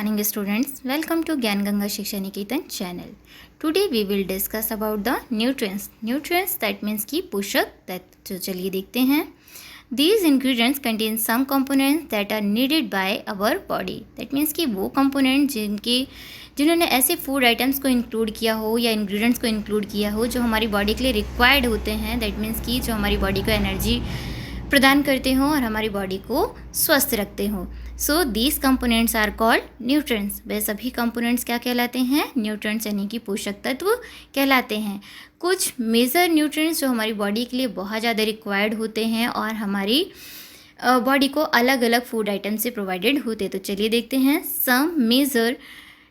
Morning students, welcome to Gyan Ganga Shiksha Niketan channel. Today we will discuss about the nutrients. Nutrients that means कि पोषक तत्व. तो चलिए देखते हैं. These ingredients contain some components that are needed by our body. That means कि वो component जिन्होंने ऐसे फूड आइटम्स को इंक्लूड किया हो या इंग्रेडिएंट्स को इंक्लूड किया हो जो हमारी बॉडी के लिए रिक्वायर्ड होते हैं. दैट मीन्स कि जो हमारी बॉडी को एनर्जी प्रदान करते हों और हमारी बॉडी को स्वस्थ रखते हों. So these components are called nutrients. वे सभी कंपोनेंट्स क्या कहलाते हैं? न्यूट्रिएंट्स यानी कि पोषक तत्व कहलाते हैं. कुछ मेजर न्यूट्रिएंट्स जो हमारी बॉडी के लिए बहुत ज़्यादा रिक्वायर्ड होते हैं और हमारी बॉडी को अलग अलग फूड आइटम से प्रोवाइडेड होते हैं. तो चलिए देखते हैं सम मेजर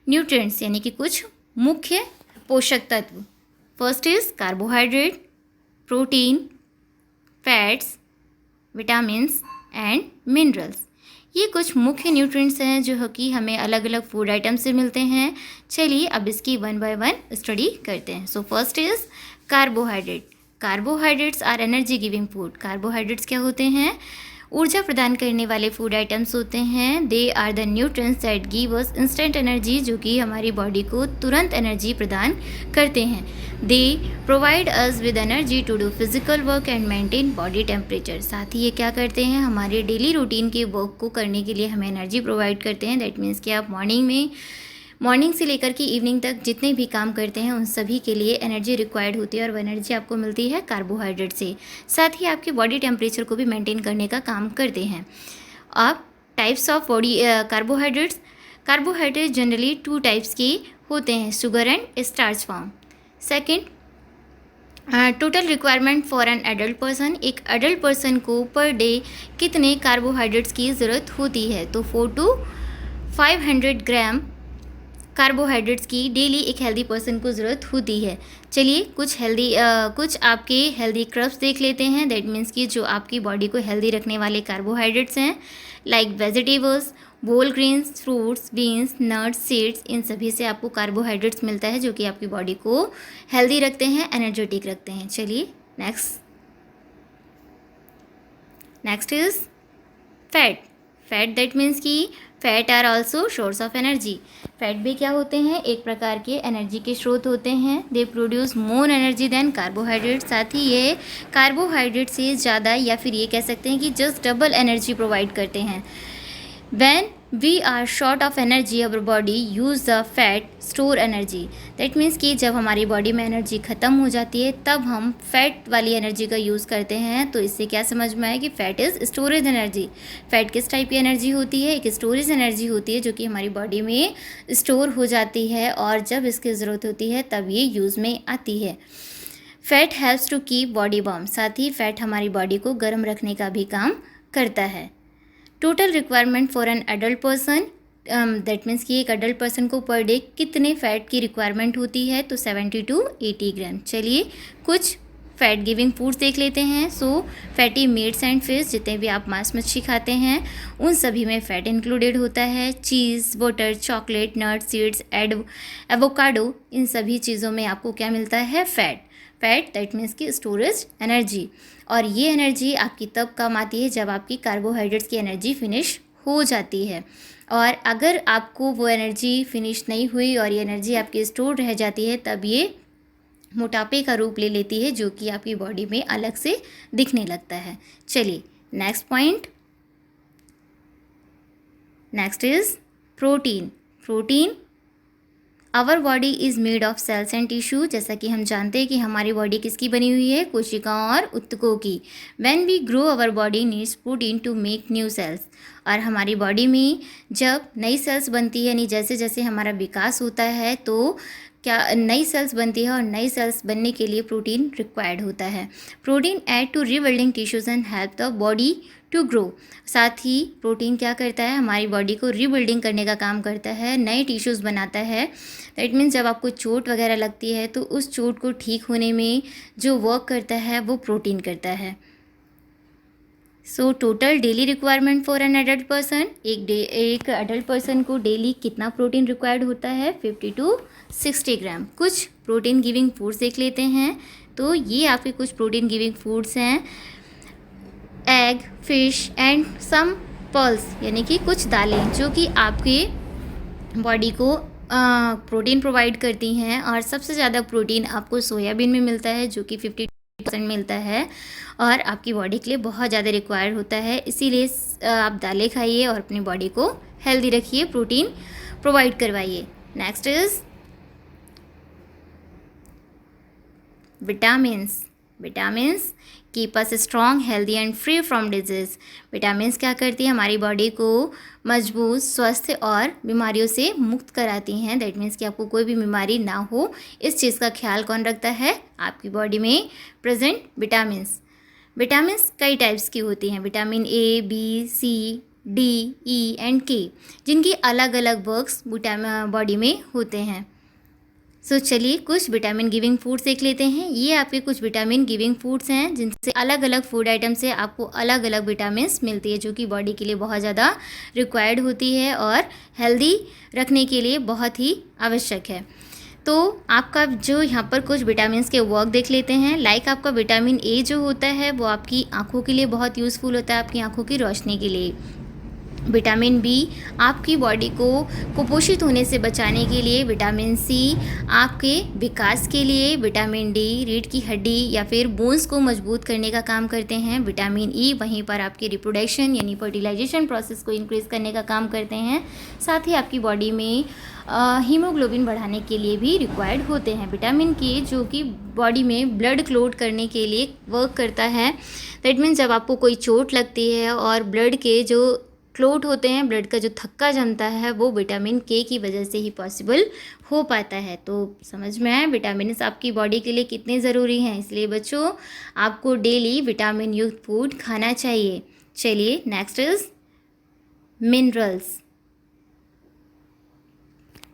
न्यूट्रिएंट्स यानी कि कुछ मुख्य पोषक तत्व. First is carbohydrate, protein, fats, vitamins and minerals. ये कुछ मुख्य न्यूट्रिएंट्स हैं जो कि हमें अलग अलग फूड आइटम से मिलते हैं. चलिए अब इसकी वन बाय वन स्टडी करते हैं. So first is carbohydrate. Carbohydrates are energy giving food. Carbohydrates क्या होते हैं? ऊर्जा प्रदान करने वाले फूड आइटम्स होते हैं. They are the nutrients that give us instant energy, जो कि हमारी बॉडी को तुरंत एनर्जी प्रदान करते हैं. They provide us with energy to do physical work and maintain body temperature. साथ ही ये क्या करते हैं? हमारे डेली रूटीन के वर्क को करने के लिए हमें एनर्जी प्रोवाइड करते हैं. दैट मीन्स कि आप मॉर्निंग से लेकर के इवनिंग तक जितने भी काम करते हैं उन सभी के लिए एनर्जी रिक्वायर्ड होती है और वो एनर्जी आपको मिलती है कार्बोहाइड्रेट से. साथ ही आपके बॉडी टेम्परेचर को भी मेंटेन करने का काम करते हैं. अब types of body carbohydrates. Carbohydrate generally 2 types के होते हैं, sugar and starch form. Second, total requirement for an adult person. एक एडल्ट पर्सन को पर डे कितने कार्बोहाइड्रेट्स की ज़रूरत होती है? तो 400 to 500 ग्राम कार्बोहाइड्रेट्स की डेली एक हेल्दी पर्सन को ज़रूरत होती है. चलिए कुछ आपके हेल्दी क्रब्स देख लेते हैं. दैट मीन्स कि जो आपकी बॉडी को हेल्दी रखने वाले कार्बोहाइड्रेट्स हैं, like vegetables, whole grains, fruits, beans, nuts, seeds. इन सभी से आपको कार्बोहाइड्रेट्स मिलता है जो कि आपकी बॉडी को हेल्दी रखते हैं, एनर्जेटिक रखते हैं. चलिए next is fat. Fat that means कि fat are also source of energy. Fat भी क्या होते हैं? एक प्रकार के एनर्जी के स्रोत होते हैं. They produce more energy than carbohydrate. साथ ही ये कार्बोहाइड्रेट से ज़्यादा या फिर ये कह सकते हैं कि जस्ट डबल एनर्जी प्रोवाइड करते हैं. When we are short of energy, our body use the fat store energy. That means कि जब हमारी बॉडी में एनर्जी ख़त्म हो जाती है तब हम फैट वाली एनर्जी का यूज़ करते हैं. तो इससे क्या समझ में आया कि fat is storage energy. Fat किस टाइप की एनर्जी होती है? एक स्टोरेज एनर्जी होती है जो कि हमारी बॉडी में स्टोर हो जाती है और जब इसकी ज़रूरत होती है तब ये यूज़ में आती है. Fat helps to keep body warm. साथ ही फैट हमारी बॉडी को गर्म रखने का भी काम करता है. Total requirement for an adult person. That means कि एक एडल्ट पर्सन को पर डे कितने फ़ैट की रिक्वायरमेंट होती है? तो 70 to 80 ग्राम. चलिए कुछ फैट गिविंग फूड्स देख लेते हैं. सो फैटी मीट्स एंड फिश. जितने भी आप मांस मच्छी खाते हैं उन सभी में फ़ैट इंक्लूडेड होता है. Cheese, butter, chocolate, nuts, seeds, avocado. इन सभी चीज़ों में आपको क्या मिलता है? फैट. दैट मीन्स की स्टोरेज एनर्जी. और ये एनर्जी आपकी तब काम आती है जब आपकी कार्बोहाइड्रेट्स की एनर्जी फिनिश हो जाती है. और अगर आपको वो एनर्जी फिनिश नहीं हुई और ये एनर्जी आपकी स्टोर रह जाती है तब ये मोटापे का रूप ले लेती है जो कि आपकी बॉडी में अलग से दिखने लगता है. चलिए next point. Next is protein. Our body is made of cells and tissue. जैसा कि हम जानते हैं कि हमारी बॉडी किसकी बनी हुई है? कोशिकाओं और ऊतकों की. When we grow our body needs protein to make new cells. और हमारी बॉडी में जब नई सेल्स बनती है यानी जैसे जैसे हमारा विकास होता है तो क्या नई सेल्स बनती है और नई सेल्स बनने के लिए प्रोटीन रिक्वायर्ड होता है. Protein add to rebuilding tissues and help the body to grow. साथ ही प्रोटीन क्या करता है? हमारी बॉडी को रीबिल्डिंग करने का काम करता है, नए टिश्यूज़ बनाता है. दैट मीन्स जब आपको चोट वगैरह लगती है तो उस चोट को ठीक होने में जो वर्क करता है वो प्रोटीन करता है. So total daily requirement for an adult person. एक एडल्ट पर्सन को डेली कितना प्रोटीन रिक्वायर्ड होता है? 50 to 60 ग्राम. कुछ प्रोटीन गिविंग फूड्स देख लेते हैं. तो ये आपके कुछ प्रोटीन गिविंग फूड्स हैं. Egg, fish and some pulse यानी कि कुछ दालें जो कि आपके बॉडी को प्रोटीन प्रोवाइड करती हैं। और सबसे ज़्यादा प्रोटीन आपको सोयाबीन में मिलता है, जो कि 50% मिलता है और आपकी बॉडी के लिए बहुत ज़्यादा रिक्वायर्ड होता है। इसीलिए आप दालें खाइए और अपनी बॉडी को हेल्दी रखिए, प्रोटीन प्रोवाइड करवाइए। Next is vitamins. Vitamins keep us strong, healthy and free from disease. Vitamins क्या करती है, हमारी बॉडी को मजबूत, स्वस्थ और बीमारियों से मुक्त कराती हैं। दैट मीन्स कि आपको कोई भी बीमारी ना हो, इस चीज़ का ख्याल कौन रखता है, आपकी बॉडी में प्रेजेंट विटामिन्स। विटामिन्स कई टाइप्स की होती हैं, vitamin A, B, C, D, E and K, जिनकी अलग अलग वर्क्स बॉडी में होते हैं। सो चलिए कुछ विटामिन गिविंग फूड्स देख लेते हैं। ये आपके कुछ विटामिन गिविंग फूड्स हैं, जिनसे अलग अलग फूड आइटम से आपको अलग अलग विटामिन्स मिलती है, जो कि बॉडी के लिए बहुत ज़्यादा रिक्वायर्ड होती है और हेल्दी रखने के लिए बहुत ही आवश्यक है। तो आपका जो यहाँ पर कुछ विटामिन्स के वर्क देख लेते हैं। लाइक आपका विटामिन ए जो होता है वो आपकी आँखों के लिए बहुत यूज़फुल होता है, आपकी आँखों की रोशनी के लिए। विटामिन बी आपकी बॉडी को कुपोषित होने से बचाने के लिए। विटामिन सी आपके विकास के लिए। विटामिन डी रीढ़ की हड्डी या फिर बोन्स को मजबूत करने का काम करते हैं। विटामिन ई वहीं पर आपकी रिप्रोडक्शन यानी फर्टिलाइजेशन प्रोसेस को इंक्रीज़ करने का काम करते हैं। साथ ही आपकी बॉडी में हीमोग्लोबिन बढ़ाने के लिए भी रिक्वायर्ड होते हैं। विटामिन के जो कि बॉडी में ब्लड क्लोट करने के लिए वर्क करता है। दैट मीन्स जब आपको कोई चोट लगती है और ब्लड के जो क्लोट होते हैं, ब्लड का जो थक्का जमता है, वो विटामिन के की वजह से ही पॉसिबल हो पाता है। तो समझ में आया विटामिन्स आपकी बॉडी के लिए कितने ज़रूरी हैं। इसलिए बच्चों आपको डेली विटामिन युक्त फूड खाना चाहिए। चलिए next is minerals.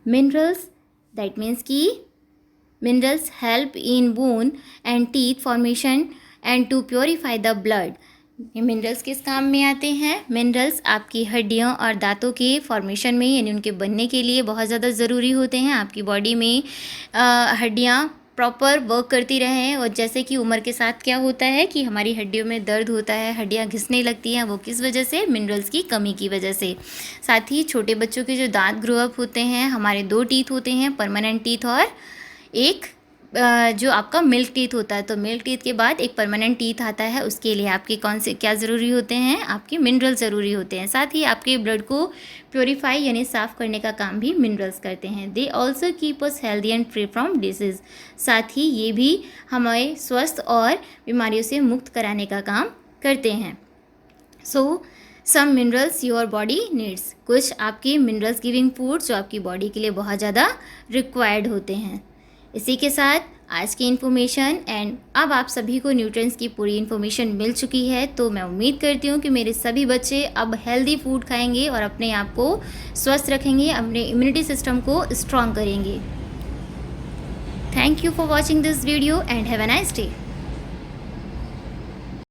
Minerals that means कि minerals help in bone and teeth formation and to purify the blood. ये मिनरल्स किस काम में आते हैं? मिनरल्स आपकी हड्डियों और दांतों के फॉर्मेशन में यानी उनके बनने के लिए बहुत ज़्यादा ज़रूरी होते हैं। आपकी बॉडी में हड्डियाँ प्रॉपर वर्क करती रहें। और जैसे कि उम्र के साथ क्या होता है कि हमारी हड्डियों में दर्द होता है, हड्डियाँ घिसने लगती हैं, वो किस वजह से? मिनरल्स की कमी की वजह से। साथ ही छोटे बच्चों के जो दांत ग्रो अप होते हैं, हमारे 2 टीथ होते हैं, परमानेंट टीथ और एक जो आपका मिल्क टीथ होता है। तो मिल्क टीथ के बाद एक परमानेंट टीथ आता है, उसके लिए आपके कौन से क्या ज़रूरी होते हैं? आपके मिनरल ज़रूरी होते हैं। साथ ही आपके ब्लड को प्योरीफाई यानी साफ़ करने का काम भी मिनरल्स करते हैं। They also keep us healthy and free from disease. साथ ही ये भी हमें स्वस्थ और बीमारियों से मुक्त कराने का काम करते हैं। So some minerals your body needs. कुछ आपकी मिनरल्स गिविंग फूड्स जो आपकी बॉडी के लिए बहुत ज़्यादा रिक्वायर्ड होते हैं। इसी के साथ आज की इन्फॉर्मेशन एंड अब आप सभी को न्यूट्रिएंट्स की पूरी इन्फॉर्मेशन मिल चुकी है। तो मैं उम्मीद करती हूँ कि मेरे सभी बच्चे अब हेल्दी फूड खाएंगे और अपने आप को स्वस्थ रखेंगे, अपने इम्यूनिटी सिस्टम को स्ट्रॉन्ग करेंगे। Thank you for watching this video and have a nice day.